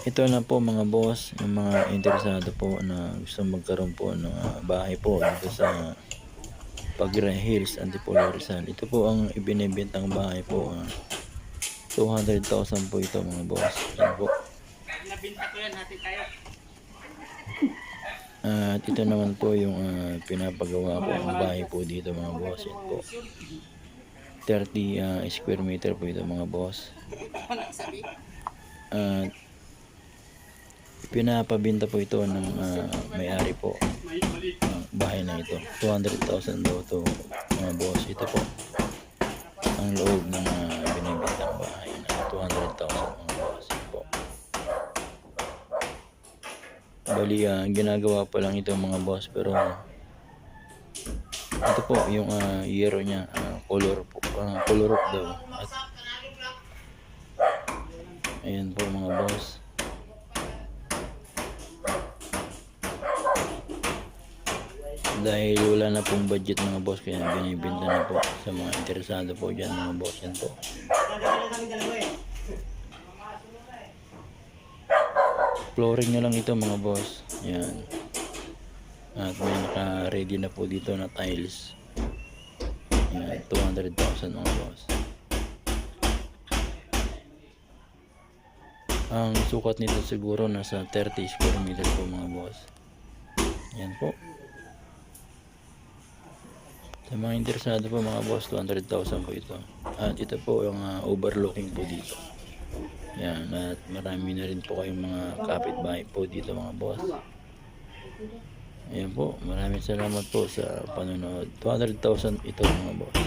Ito na po mga boss, yung mga interesado po na gusto magkaroon po ng bahay po dito sa Pagra Hills, Antipolo, Rizal. Ito po ang ibinebentang bahay po. 200,000 po ito mga boss. Yan po. Nabinta ko yan, hati tayo. At ito naman po yung pinapagawa ko ang bahay po dito mga boss. Yan po. 30 square meter po ito mga boss. At pinapabinta po ito ng may-ari po ng bahay na ito. 200,000 daw to mga boss. Ito po ang loob ng binibintang bahay na 200,000 mga boss. Ito po. Bali, ginagawa pa lang ito mga boss, pero ito po yung yero niya, color po, color up daw. At ayan po mga boss. Dahil wala na pong budget mga boss, kaya binibenta na po sa mga interesado po dyan mga boss. Yan po. Flooring na lang ito mga boss. Yan. At may naka-ready na po dito na tiles. Yan, 200,000 mga boss. Ang sukat nito siguro nasa 30 square meter po mga boss. Yan po. Sa mga interesado po mga boss, 200,000 po ito. At ito po yung overlooking po dito. Yan, at marami na rin po kayong mga kapitbahay po dito mga boss. Ayan po, maraming salamat po sa panonood. 200,000 ito mga boss.